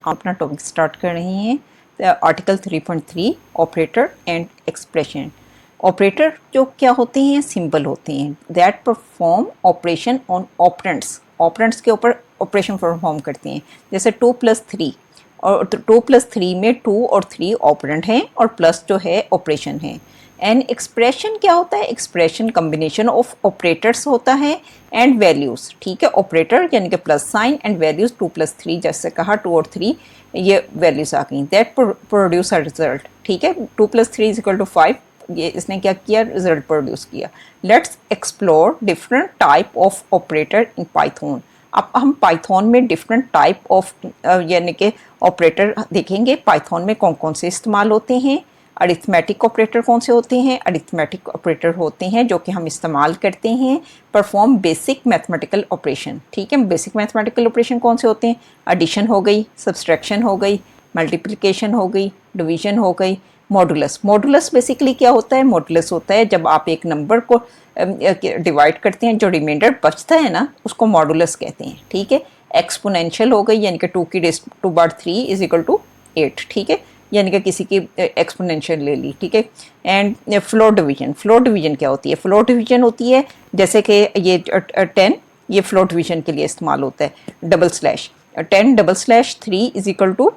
अपना topic start कर रहे हैं। Article 3.3 operator and expression. Operator जो क्या होते हैं, सिंबल होते हैं that perform operation on operands. Operands के ऊपर ऑपरेशन परफॉर्म करते हैं। जैसे 2+3 और 2+3 में 2 और 3 ऑपरेंट हैं और प्लस जो है ऑपरेशन है। एंड एक्सप्रेशन क्या होता है, एक्सप्रेशन कम्बिनेशन ऑफ ऑपरेटर्स होता है एंड वैल्यूज़। ठीक है, ऑपरेटर यानी कि प्लस साइन एंड वैल्यूज़ 2+3, जैसे कहा 2 और 3 ये वैल्यूज़ आ गई दैट प्रोड्यूस अ रिजल्ट। ठीक है, 2+3 = 5, ये इसने क्या किया, रिजल्ट प्रोड्यूस किया। Let's explore different type of operator in Python. अब हम पाइथन में डिफरेंट टाइप ऑफ यानी कि ऑपरेटर देखेंगे। पाइथन में कौन कौन से इस्तेमाल होते हैं। अरिथमेटिक ऑपरेटर कौन से होते हैं, अरिथमेटिक ऑपरेटर होते हैं जो कि हम इस्तेमाल करते हैं परफॉर्म बेसिक मैथमेटिकल ऑपरेशन। ठीक है, बेसिक मैथमेटिकल ऑपरेशन कौन से होते हैं, एडिशन हो गई, सब्सट्रैक्शन हो गई, मल्टीप्लिकेशन हो गई, डिवीजन हो गई, मॉडुलस। मॉडुलस बेसिकली क्या होता है, मॉडुलस होता है जब आप एक नंबर को डिवाइड करते हैं, जो रिमाइंडर बचता है ना उसको मॉडुलस कहते हैं। ठीक है, एक्सपोनेंशियल हो गई यानी कि 2^3 = 8। ठीक है, यानी कि किसी की एक्सपोनेंशियल ले ली। ठीक है, and floor division. Floor division क्या होती है, फ्लोर डिवीजन होती है जैसे कि ये 10, ये फ्लोर डिवीजन के लिए इस्तेमाल होता है। $10 3 =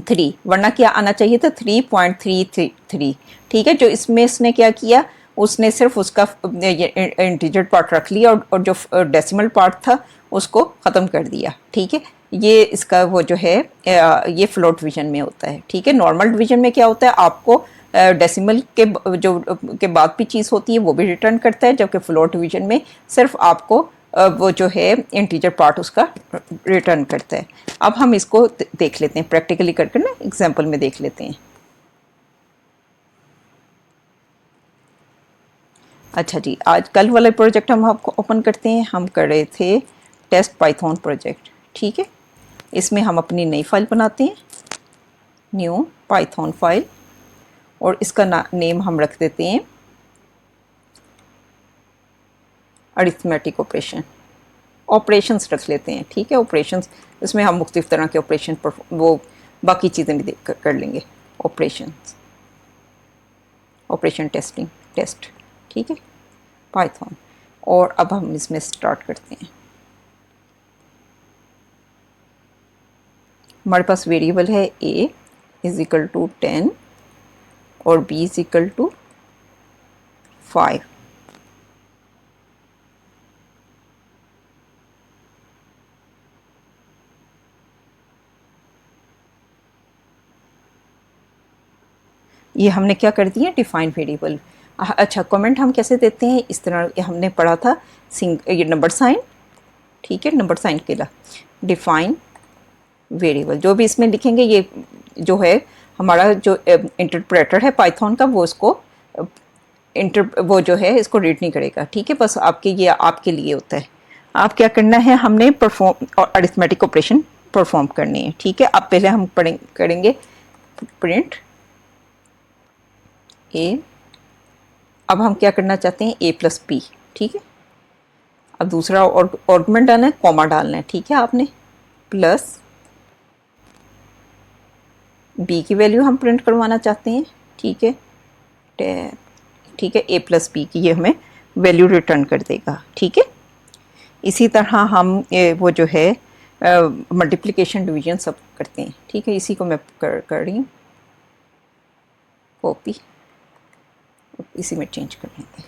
3, वरना क्या आना चाहिए था 3.333। ठीक है, जो इसमें इसने क्या किया, उसने सिर्फ उसका इंटीजर पार्ट रख लिया और जो डेसिमल पार्ट था उसको ख़त्म कर दिया। ठीक है, ये इसका वो जो है ये फ्लोट डिवीजन में होता है। ठीक है, नॉर्मल डिवीजन में क्या होता है, आपको डेसिमल के जो के बाद भी चीज़ होती है वो भी रिटर्न करता है, जबकि फ्लोट डिवीजन में सिर्फ आपको वो जो है इंटीजर पार्ट उसका रिटर्न करता है। अब हम इसको देख लेते हैं प्रैक्टिकली करके ना, एग्जांपल में देख लेते हैं। अच्छा जी, आज कल वाला प्रोजेक्ट हम आपको ओपन करते हैं। हम कर रहे थे टेस्ट पाइथन प्रोजेक्ट। ठीक है, इसमें हम अपनी नई फाइल बनाते हैं, न्यू पाइथन फाइल, और इसका नेम हम रख देते हैं अरिथमेटिक ऑपरेशन। ऑपरेशंस रख लेते हैं। ठीक है, ऑपरेशंस, इसमें हम मुख्तलिफ तरह के ऑपरेशन पर वो बाकी चीज़ें भी कर लेंगे। Operations, operation testing, test. ठीक है, पाइथन। और अब हम इसमें स्टार्ट करते हैं। हमारे पास वेरिएबल है a = 10 और b = 5। ये हमने क्या कर दिया, डिफाइन वेरिएबल। अच्छा, कमेंट हम कैसे देते हैं, इस तरह हमने पढ़ा था, ये नंबर साइन। ठीक है, नंबर साइन के ला डिफाइन वेरिएबल, जो भी इसमें लिखेंगे ये जो है हमारा जो इंटरप्रेटर है पाइथन का, वो इसको वो जो है इसको रीड नहीं करेगा। ठीक है, बस आपके ये आपके लिए होता है। आप क्या करना है, हमने परफॉर्म और अरिथमेटिक ऑपरेशन परफॉर्म करनी है। ठीक है, अब पहले हम करेंगे प्रिंट ए। अब हम क्या करना चाहते हैं, a+b। ठीक है, अब दूसरा आर्गुमेंट डालना है, कॉमा डालना है। ठीक है, आपने प्लस b की वैल्यू हम प्रिंट करवाना चाहते हैं। ठीक है, ठीक है, a+b की ये हमें वैल्यू रिटर्न कर देगा। ठीक है, इसी तरह हम वो जो है मल्टीप्लिकेशन डिवीजन सब करते हैं। ठीक है, इसी को मैं कर रही हूँ कॉपी, इसी में चेंज कर लेंगे।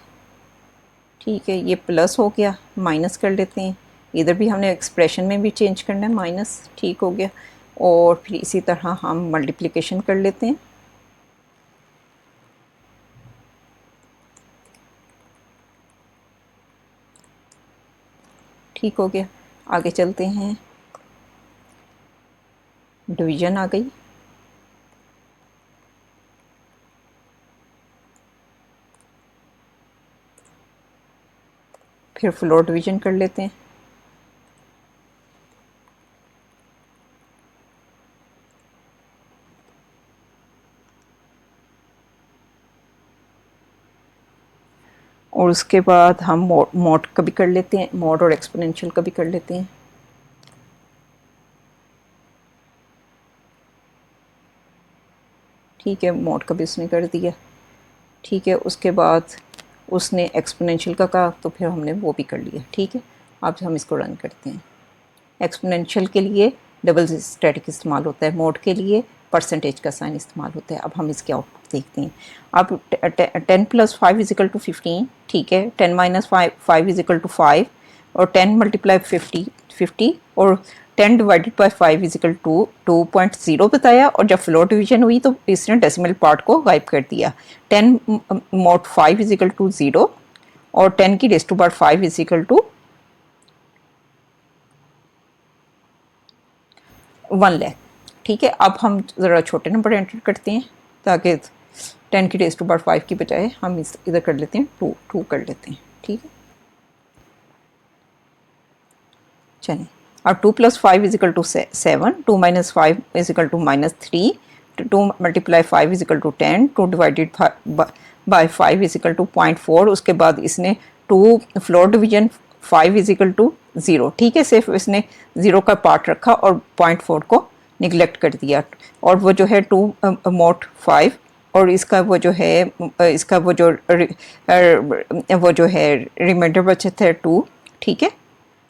ठीक है, ये प्लस हो गया, माइनस कर लेते हैं। इधर भी हमने एक्सप्रेशन में भी चेंज करना है, माइनस। ठीक हो गया, और फिर इसी तरह हम मल्टीप्लिकेशन कर लेते हैं। ठीक हो गया, आगे चलते हैं। डिवीजन आ गई, फिर फ्लोर डिवीजन कर लेते हैं। और उसके बाद हम मॉड का भी कर लेते हैं, मॉड और एक्सपोनेंशियल का भी कर लेते हैं। ठीक है, मोड का भी उसने कर दिया। ठीक है, उसके बाद उसने एक्सपोनेंशियल का कहा तो फिर हमने वो भी कर लिया। ठीक है, अब हम इसको रन करते हैं। एक्सपोनेंशियल के लिए डबल स्टैटिक इस्तेमाल होता है, मोड के लिए परसेंटेज का साइन इस्तेमाल होता है। अब हम इसके आउटपुट देखते हैं। अब 10 + 5 = 15। ठीक है, 10 - 5 = 5 और 10 × 50 और 10 ÷ 5 = 2.0 बताया। और जब फ्लोर डिवीजन हुई तो इसने डेसिमल पार्ट को गायब कर दिया। 10 mod 5 = 0 और 10 की रेज़ टू पावर 5 = 1 लाख। ठीक है, अब हम ज़रा छोटे नंबर एंटर करते हैं ताकि 10 की रेज़ टू पावर 5 की बजाय हम इस इधर कर लेते हैं 2 कर लेते हैं। ठीक है, चलिए अब 2 + 5 = 7, 2 - 5 = -3, 2 × 5 = 10, 2 डिवाइडेड बाय 5 = 0.4। उसके बाद इसने 2 फ्लोर डिवीजन 5 = 0। ठीक है, सिर्फ इसने 0 का पार्ट रखा और 0.4 को निगलेक्ट कर दिया। और वो जो है 2 mod 5 और इसका वो जो है इसका वो जो है रिमाइंडर बचे थे 2। ठीक है,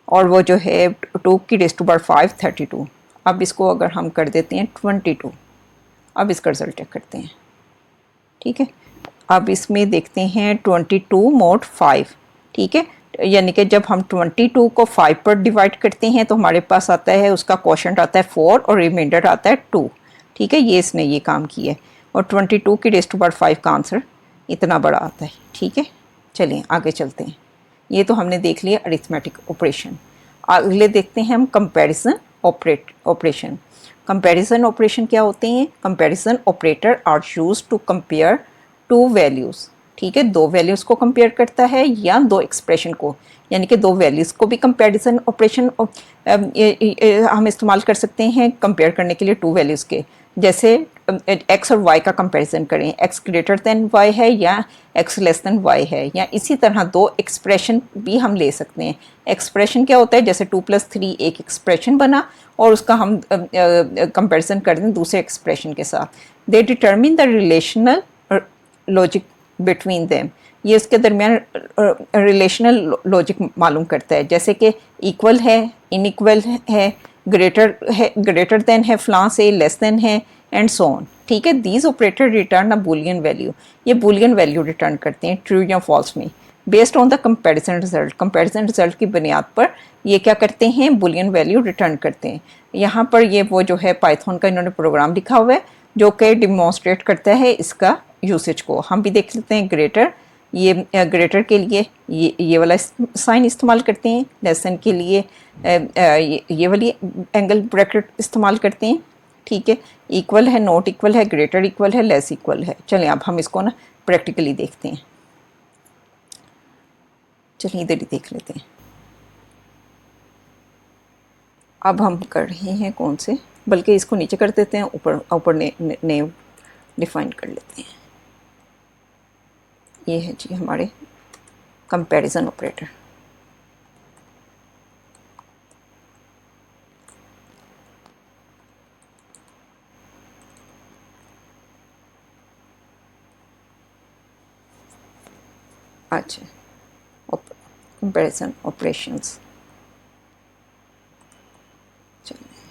और वो जो है 2 की रेज़ टू पावर 5 32। अब इसको अगर हम कर देते हैं 22। अब इसका रिजल्ट चेक करते हैं। ठीक है, अब इसमें देखते हैं 22 mod 5। ठीक है, यानी कि जब हम 22 को 5 पर डिवाइड करते हैं तो हमारे पास आता है, उसका क्वोशंट आता है 4 और रिमाइंडर आता है 2। ठीक है, ये इसने ये काम किया है और 22 की रेज़ टू पावर 5 का आंसर इतना बड़ा आता है। ठीक है, चलिए आगे चलते हैं। ये तो हमने देख लिया अरिथमेटिक ऑपरेशन। अगले देखते हैं हम कंपैरिजन ऑपरेशन। कंपैरिजन ऑपरेशन क्या होते हैं? Comparison operator are used to compare two values. ठीक है, दो वैल्यूज़ को कंपेयर करता है या दो एक्सप्रेशन को, यानी कि दो वैल्यूज़ को भी कंपैरिजन ऑपरेशन हम इस्तेमाल कर सकते हैं कंपेयर करने के लिए टू वैल्यूज़ के। जैसे एक्स और वाई का कंपैरिजन करें, एक्स ग्रेटर देन वाई है या एक्स लेस देन वाई है, या इसी तरह दो एक्सप्रेशन भी हम ले सकते हैं। एक्सप्रेशन क्या होता है? जैसे 2 + 3 एक एक्सप्रेशन बना और उसका हम कंपैरिजन कर दें दूसरे एक्सप्रेशन के साथ। दे determine the relational logic between them. ये इसके दरमियान रिलेशनल लॉजिक मालूम करता है, जैसे कि इक्वल है, इनइक्वल है, ग्रेटर देन है फ्लां से, लेस देन है, एंड सो ऑन। ठीक है, these operator return a Boolean value. ये बूलियन वैल्यू रिटर्न करते हैं ट्रू या फॉल्स में based on the comparison result. Comparison result की बुनियाद पर ये क्या करते हैं? बूलियन वैल्यू रिटर्न करते हैं। यहाँ पर ये वो जो है पाइथन का इन्होंने प्रोग्राम लिखा हुआ है जो कि डिमॉन्स्ट्रेट करता है इसका यूसेज को। हम भी देख लेते हैं। ग्रेटर, ये ग्रेटर के लिए ये वाला साइन इस्तेमाल करते हैं। लेसन के लिए ये वाली एंगल ब्रैकेट इस्तेमाल करते हैं। ठीक है, इक्वल है, नॉट इक्वल है, ग्रेटर इक्वल है, लेस इक्वल है। चलें अब हम इसको ना प्रैक्टिकली देखते हैं। चलिए इधर ही देख लेते हैं। अब हम कर रहे हैं कौन से, बल्कि इसको नीचे कर देते हैं, ऊपर ऊपर नेम डिफाइन कर लेते हैं। ये है जी हमारे कंपैरिजन ऑपरेटर। अच्छा, कंपैरिजन ऑपरेशंस। चलिए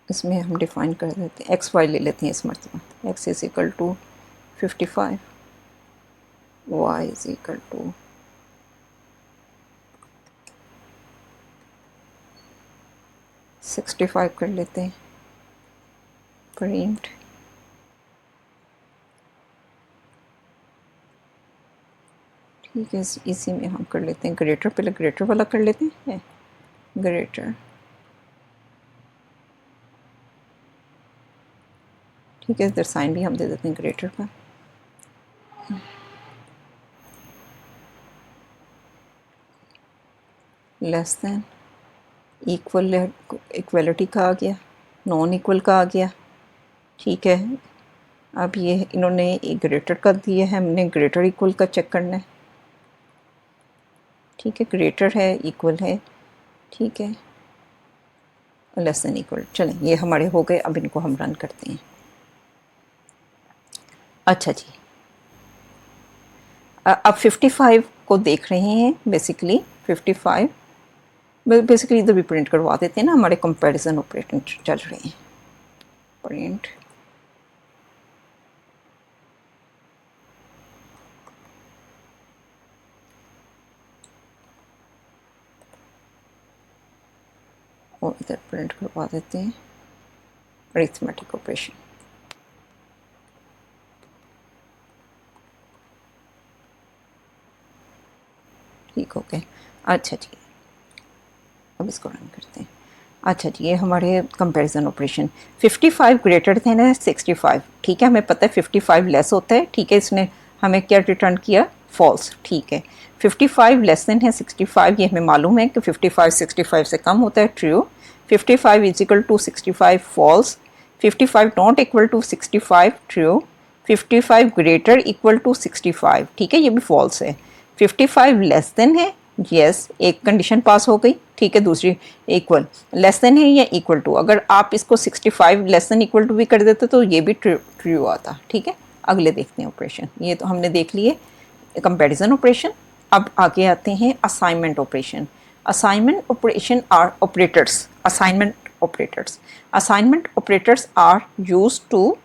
इसमें हम डिफाइन कर देते हैं, एक्स वाई ले लेते हैं इस मरतबा। एक्स = 55, वाई = 65 कर लेते हैं। प्रिंट ठीक है, इसी में हम कर लेते हैं ग्रेटर। पहले ग्रेटर वाला कर लेते हैं। ग्रेटर ठीक है, इधर साइन भी हम दे देते हैं ग्रेटर का। लेस देन, इक्वल, इक्वलिटी का आ गया, नॉन इक्वल का आ गया। ठीक है, अब ये इन्होंने एक ग्रेटर का दिया है, हमने ग्रेटर इक्वल का चेक करना है। ठीक है, ग्रेटर है, इक्वल है। ठीक है, लेस देन इक्वल। चलें, ये हमारे हो गए, अब इनको हम रन करते हैं। अच्छा जी, अब 55 को देख रहे हैं। बेसिकली 55 बेसिकली इधर भी प्रिंट करवा देते हैं ना, हमारे कंपैरिजन ऑपरेटर चल रहे हैं। प्रिंट और इधर प्रिंट करवा देते हैं अरिथमेटिक ऑपरेशन। ठीक हो गए। अच्छा जी, अब इसको रन करते हैं। अच्छा जी, ये हमारे कंपैरिजन ऑपरेशन 55 ग्रेटर देन है 65। ठीक है, हमें पता है 55 लेस होता है। ठीक है, इसने हमें क्या रिटर्न किया? फॉल्स। ठीक है, 55 लेस देन है 65, ये हमें मालूम है कि 55 65 से कम होता है, true. 55 is equal to 65, false. 55 not equal to 65, true. 55 greater equal to 65, ठीक है, ये भी फॉल्स है। 55 लेस देन है, यस, एक कंडीशन पास हो गई। ठीक है, दूसरी इक्वल, लेस देन है या इक्वल टू। अगर आप इसको 65 लेस देन इक्वल टू भी कर देते तो ये भी ट्रू आता। ठीक है, अगले देखते हैं ऑपरेशन। ये तो हमने देख लिए कंपैरिजन ऑपरेशन। अब आगे आते हैं assignment operation. Assignment operation are operators. Assignment operators, assignment operators are used to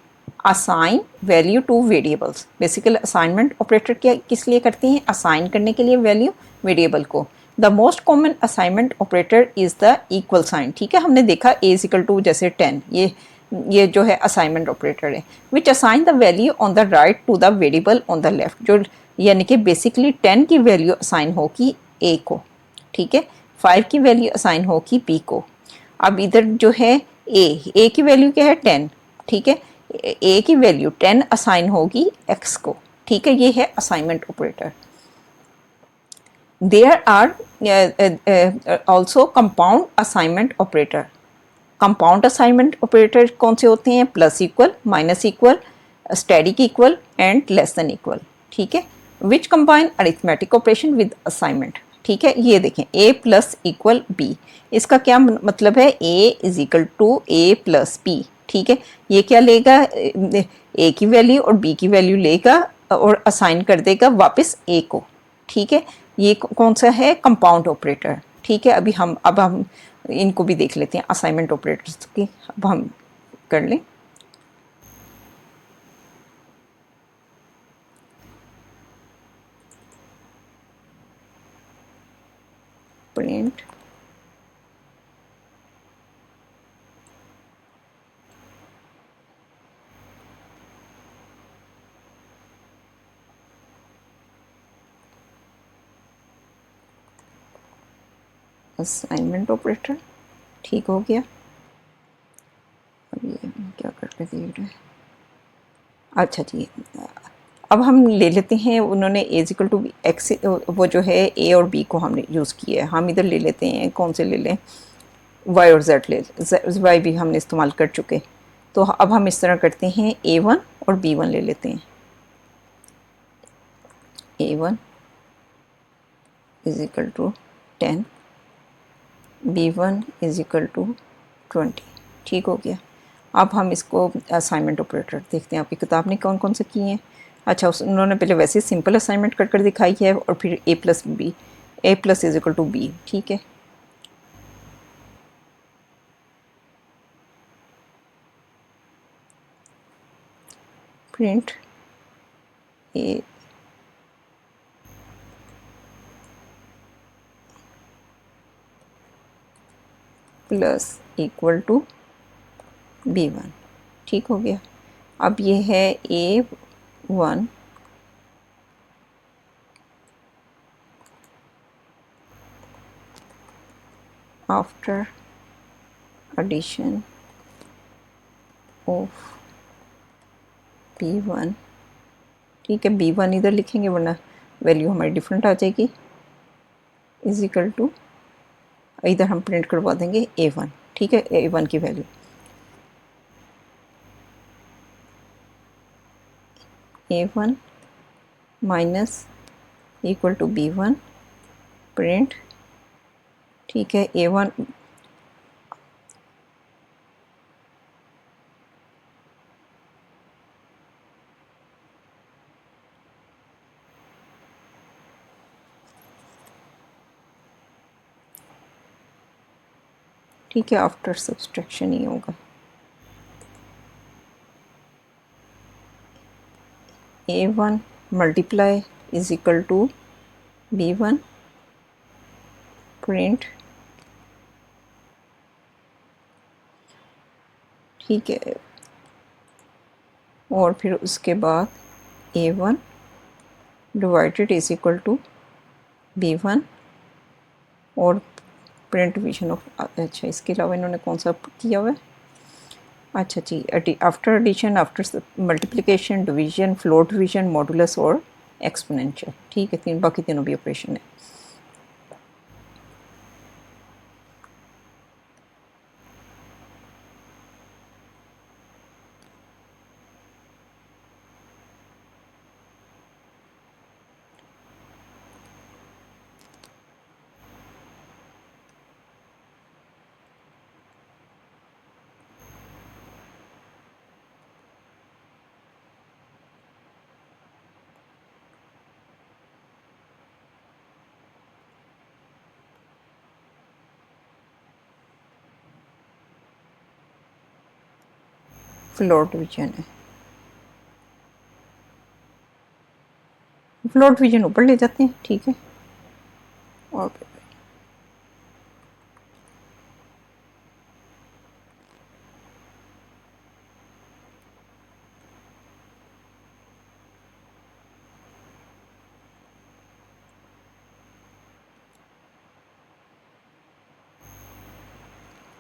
assign value to variables. Basically assignment operator क्या किस लिए करते हैं? असाइन करने के लिए वैल्यू वेरिएबल को। The most common assignment operator is the equal sign. ठीक है, हमने देखा ए इज इक्वल टू जैसे 10, ये जो है असाइनमेंट ऑपरेटर है। Which assign the value on the right to the variable on the left, जो यानी कि बेसिकली 10 की वैल्यू असाइन होगी ए को। ठीक है, 5 की वैल्यू असाइन होगी बी को। अब इधर जो है ए की वैल्यू क्या है? 10। ठीक है, ए की वैल्यू 10 असाइन होगी एक्स को। ठीक है, ये है assignment operator. There are also compound assignment operator. Compound assignment operator कौन से होते हैं? Plus equal, minus equal, static equal and less than equal. ठीक है, which combine arithmetic operation with assignment. ठीक है, ये देखें a प्लस इक्वल बी, इसका क्या मतलब है? a is equal to A plus B. ठीक है, ये क्या लेगा? a की वैल्यू और b की वैल्यू लेगा और असाइन कर देगा वापस a को। ठीक है, ये कौन सा है? Compound operator. ठीक है, अब हम इनको भी देख लेते हैं असाइनमेंट ऑपरेटर्स की। अब हम कर लें। प्रिंट असाइनमेंट ऑपरेटर, ठीक हो गया। अब ये क्या करके दे रहे हैं? अच्छा जी, अब हम ले लेते हैं, उन्होंने ए इक्वल टू एक्स, वो जो है ए और बी को हमने यूज़ किया है। हम इधर ले लेते हैं, कौन से ले लें? वाई और जेड ले, वाई भी हमने इस्तेमाल कर चुके। तो अब हम इस तरह करते हैं, A1 और B1 ले लेते हैं। A1 is equal to 10, B1 is equal to 20। ठीक हो गया। अब हम इसको असाइनमेंट ऑपरेटर देखते हैं। आपकी किताब ने कौन कौन से किए हैं? अच्छा, उन्होंने पहले वैसे सिंपल असाइनमेंट कर दिखाई है और फिर A plus is equal to B. ठीक है, print A plus equal to B1। ठीक हो गया। अब ये है A1 after addition of B1। ठीक है, B1 इधर लिखेंगे वरना वैल्यू हमारी डिफरेंट आ जाएगी। इज इक्वल टू, इधर हम प्रिंट करवा देंगे A1। ठीक है, A1 की value A1 minus equal to B1, print. ठीक है, A1 ठीक है, आफ्टर सब्सट्रैक्शन ही होगा। A1 multiply is equal to B1 print, ठीक है, और फिर उसके बाद A1 divided is equal to B1 और प्रिंट डिवीजन ऑफ, अच्छा इसके अलावा इन्होंने कौन सा किया हुआ है, अच्छा जी, after addition, after multiplication, division, float division, modulus और एक्सपोनेंशियल, ठीक है, बाकी तीनों भी ऑपरेशन है। फ्लोट डिवीजन है, फ्लोट डिवीजन ऊपर ले जाते हैं, ठीक है, और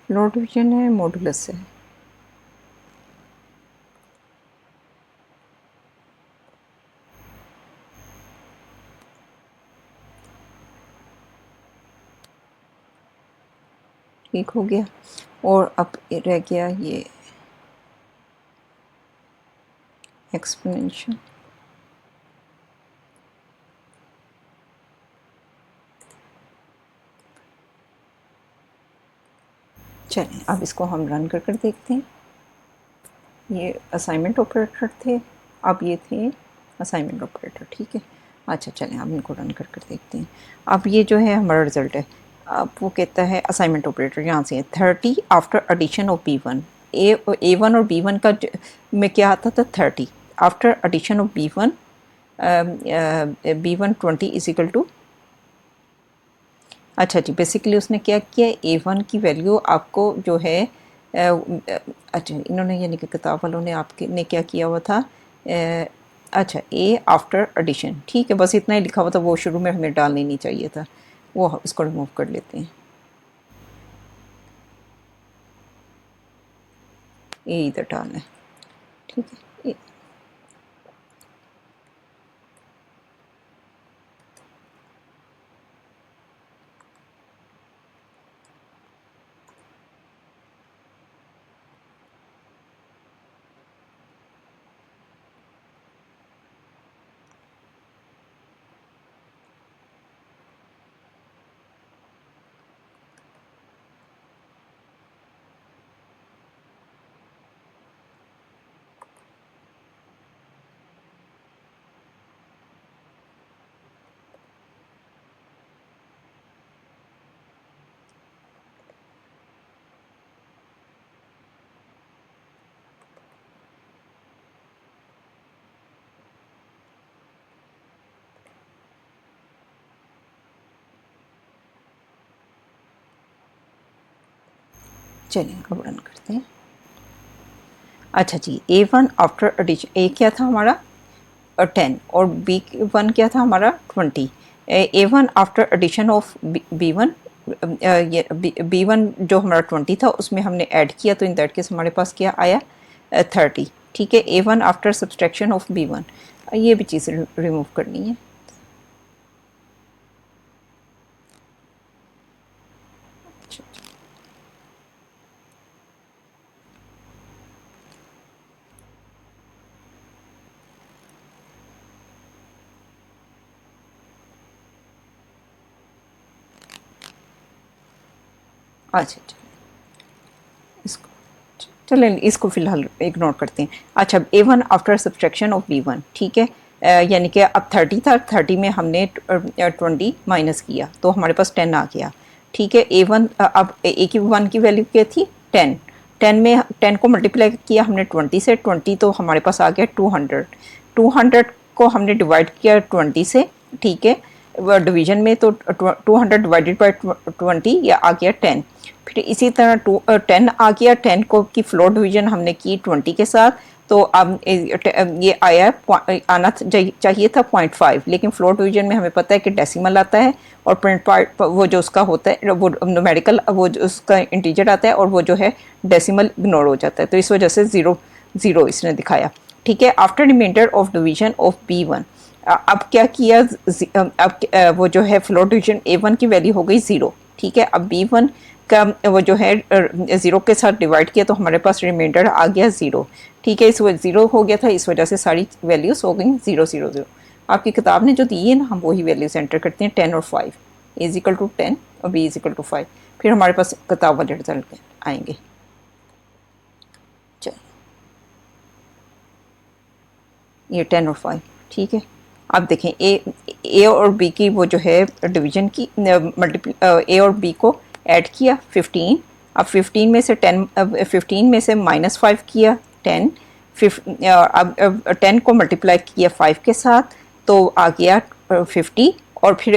फ्लोट डिवीजन है, मॉडुलस है, ठीक हो गया, और अब रह गया ये एक्सपोनेंशियल। चलें अब इसको हम रन कर कर देखते हैं। ये असाइनमेंट ऑपरेटर थे, अब ये थे असाइनमेंट ऑपरेटर, ठीक है। अच्छा चलें अब इनको रन कर कर देखते हैं। अब ये जो है हमारा रिज़ल्ट है, अब वो कहता है असाइनमेंट ऑपरेटर यहाँ से है 30 after addition of B1, A1 और B1 का में क्या आता था 30, after addition of B1 B1 20 is equal to, अच्छा जी, बेसिकली उसने क्या किया, A1 की वैल्यू आपको जो है अच्छा इन्होंने यानी कि किताब वालों ने आपके ने क्या किया हुआ था, अच्छा A आफ्टर एडिशन, ठीक है, बस इतना ही लिखा हुआ था, वो शुरू में हमें डालने नहीं चाहिए था, वो इसको रिमूव कर लेते हैं। ए इधर डालना है, ठीक है, चलिए अब रन करते हैं। अच्छा जी, A1 आफ्टर एडिशन, ए क्या था हमारा 10 और B1 क्या था हमारा 20, A1 after addition of B1, ये B1 जो हमारा 20 था उसमें हमने ऐड किया, तो इन दैट केस हमारे पास क्या आया 30, ठीक है। A1 after subtraction of B1, ये भी चीज़ रिमूव करनी है। अच्छा इसको चलें, इसको फ़िलहाल इग्नोर करते हैं। अच्छा A1 after subtraction of B1, ठीक है, यानी कि अब 30 था, 30 में हमने 20 माइनस किया तो हमारे पास 10 आ गया, ठीक है। A1 अब A की 1 की वैल्यू क्या थी 10, 10 में 10 को मल्टीप्लाई किया हमने 20 से, 20 तो हमारे पास आ गया 200, 200 को हमने डिवाइड किया 20 से, ठीक है। डिवीजन में तो 200 डिवाइडेड बाई 20 या आ गया 10। फिर इसी तरह 10 आ गया, 10 को की फ्लोर डिवीजन हमने की 20 के साथ, तो अब ये आया आना चाहिए था 0.5, लेकिन फ्लोर डिवीजन में हमें पता है कि डेसिमल आता है और 0.5 वो जो उसका होता है वो न्यूमेरिकल वो जो उसका इंटीजर आता है और वो जो है डेसिमल इग्नोर हो जाता है, तो इस वजह से 0 0 इसने दिखाया, ठीक है। After reminder of division of B1, अब क्या किया, अब वो जो है फ्लोर डिवीजन A1 की वैल्यू हो गई 0, ठीक है। अब B1 का वो जो है 0 के साथ डिवाइड किया तो हमारे पास रिमाइंडर आ गया 0, ठीक है। इस वजह 0 हो गया था, इस वजह से सारी वैल्यूज हो गई 0 0 0। आपकी किताब ने जो दी है ना, हम वही वैल्यूज एंटर करते हैं, 10 और 5, A = 10 और B = 5, फिर हमारे पास किताब वाले रिजल्ट आएंगे। चलो ये 10 और 5, ठीक है। अब देखें ए और बी की वो जो है डिवीजन की ए और बी को ऐड किया 15, अब 15 में से 10 15 में से -5 किया 10, अब 10 को मल्टीप्लाई किया 5 के साथ तो आ गया 50, और फिर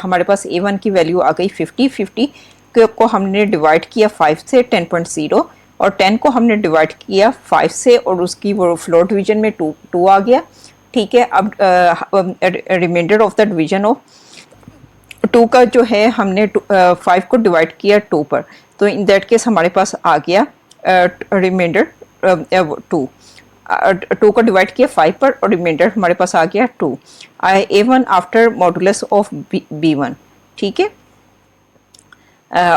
हमारे पास A1 की वैल्यू आ गई 50, 50 को हमने डिवाइड किया 5 से 10.0, और 10 को हमने डिवाइड किया 5 से और उसकी वो फ्लोर डिवीजन में 2 आ गया, ठीक है। अब reminder of the division of 2 का जो है हमने 5 को डिवाइड किया 2 पर, तो इन दैट केस हमारे पास आ गया रिमाइंडर 2 को डिवाइड किया 5 पर और रिमाइंडर हमारे पास आ गया 2। A1 after modulus of B1, ठीक है।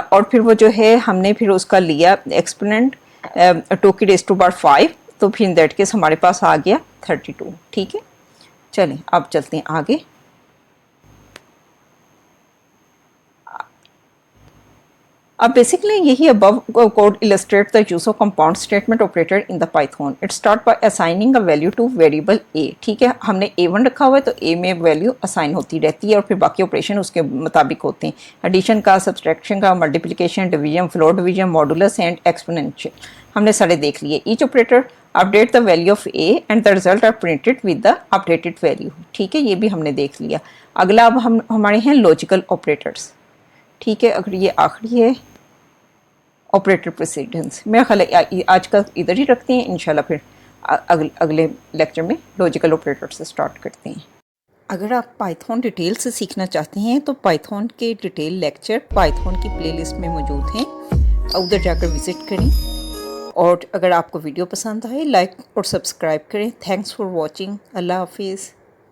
और फिर वो जो है हमने फिर उसका लिया एक्सपोनेंट 2 की रेज़ टू पावर 5, तो फिर इन दैट केस हमारे पास आ गया 32, ठीक है। चलें अब चलते हैं आगे। अब बेसिकली यही above code illustrates the use of compound statement operator in the Python. It starts by assigning a value to variable a, ठीक है। हमने A1 रखा हुआ है तो A में वैल्यू असाइन होती रहती है और फिर बाकी ऑपरेशन उसके मुताबिक होते हैं, एडिशन का, सब्सट्रैक्शन का, multiplication, division, floor division, modulus and exponential हमने सारे देख लिए। Each operator update the value of a and the result are printed with the updated value, ठीक है। ये भी हमने देख लिया। अगला अब हमारे हैं लॉजिकल ऑपरेटर्स, ठीक है। अगर ये आखिरी है ऑपरेटर प्रेसिडेंस, मेरा ख्याल है आज का इधर ही रखते हैं, इंशाल्लाह फिर अगले लेक्चर में लॉजिकल ऑपरेटर से स्टार्ट करते हैं। अगर आप पाइथन डिटेल से सीखना चाहते हैं तो पाइथन के डिटेल लेक्चर पाइथन की प्लेलिस्ट में मौजूद हैं, उधर जाकर विज़िट करें। और अगर आपको वीडियो पसंद आए लाइक और सब्सक्राइब करें। Thanks for watching. अल्लाह हाफिज़।